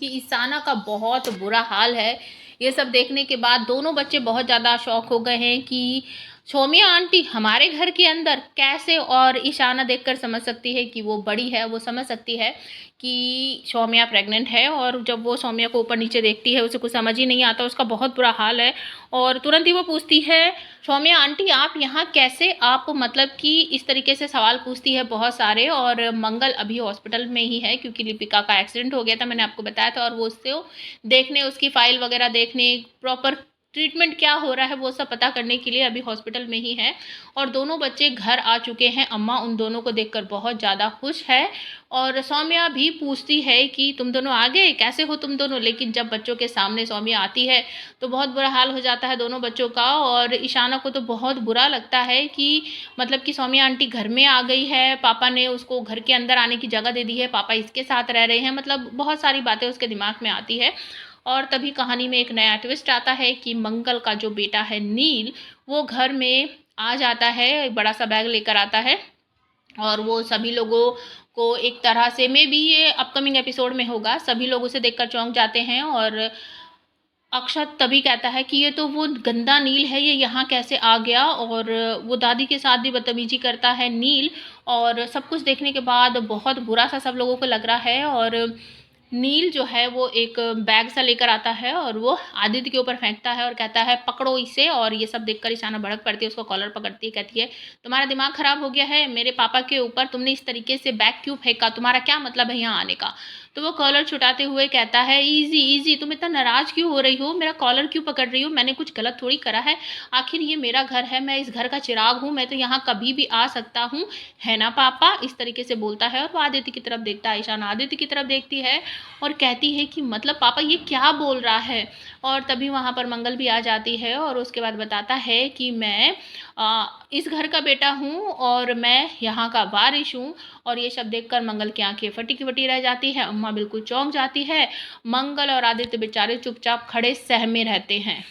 क्योंकि ईशाना का बहुत बुरा हाल है। ये सब देखने के बाद दोनों बच्चे बहुत ज़्यादा शॉक हो गए हैं कि सौम्या आंटी हमारे घर के अंदर कैसे। और ईशाना देखकर समझ सकती है कि वो बड़ी है, वो समझ सकती है कि सौम्या प्रेग्नेंट है। और जब वो सौम्या को ऊपर नीचे देखती है उसे कुछ समझ ही नहीं आता, उसका बहुत बुरा हाल है। और तुरंत ही वो पूछती है, सौम्या आंटी आप यहाँ कैसे, आप मतलब कि इस तरीके से सवाल पूछती है बहुत सारे। और मंगल अभी हॉस्पिटल में ही है क्योंकि लिपिका का एक्सीडेंट हो गया था, मैंने आपको बताया था। और वो उससे देखने, उसकी फाइल वगैरह देखने, प्रॉपर ट्रीटमेंट क्या हो रहा है वो सब पता करने के लिए अभी हॉस्पिटल में ही है। और दोनों बच्चे घर आ चुके हैं। अम्मा उन दोनों को देखकर बहुत ज़्यादा खुश है। और सौम्या भी पूछती है कि तुम दोनों आ गए, कैसे हो तुम दोनों। लेकिन जब बच्चों के सामने सौम्या आती है तो बहुत बुरा हाल हो जाता है दोनों बच्चों का। और ईशाना को तो बहुत बुरा लगता है कि मतलब कि सौम्या आंटी घर में आ गई है, पापा ने उसको घर के अंदर आने की जगह दे दी है, पापा इसके साथ रह रहे हैं, मतलब बहुत सारी बातें उसके दिमाग में आती है। और तभी कहानी में एक नया ट्विस्ट आता है कि मंगल का जो बेटा है नील, वो घर में आ जाता है, बड़ा सा बैग लेकर आता है। और वो सभी लोगों को एक तरह से, मे बी ये अपकमिंग एपिसोड में होगा, सभी लोग उसे देखकर चौंक जाते हैं। और अक्षत तभी कहता है कि ये तो वो गंदा नील है, ये यहाँ कैसे आ गया। और वो दादी के साथ भी बदतमीजी करता है नील। और सब कुछ देखने के बाद बहुत बुरा सा सब लोगों को लग रहा है। और नील जो है वो एक बैग सा लेकर आता है और वो आदित्य के ऊपर फेंकता है और कहता है पकड़ो इसे। और ये सब देखकर ईशाना भड़क पड़ती है, उसको कॉलर पकड़ती है, कहती है तुम्हारा दिमाग खराब हो गया है, मेरे पापा के ऊपर तुमने इस तरीके से बैग क्यों फेंका, तुम्हारा क्या मतलब है यहाँ आने का। तो वो कॉलर छुटाते हुए कहता है इजी इजी, तुम इतना नाराज क्यों हो रही हो, मेरा कॉलर क्यों पकड़ रही हो, मैंने कुछ गलत थोड़ी करा है, आखिर ये मेरा घर है, मैं इस घर का चिराग हूँ, मैं तो यहाँ कभी भी आ सकता हूँ, है ना पापा। इस तरीके से बोलता है और वो आदित्य की तरफ देखता है, ईशाना आदित्य की तरफ देखती है और कहती है कि मतलब पापा ये क्या बोल रहा है। और तभी वहाँ पर मंगल भी आ जाती है और उसके बाद बताता है कि मैं इस घर का बेटा हूँ और मैं यहाँ का वारिश हूँ। और ये सब देखकर मंगल की आंखें फटी की फटी रह जाती है, अम्मा बिल्कुल चौंक जाती है। मंगल और आदित्य बेचारे चुपचाप खड़े सहमे रहते हैं।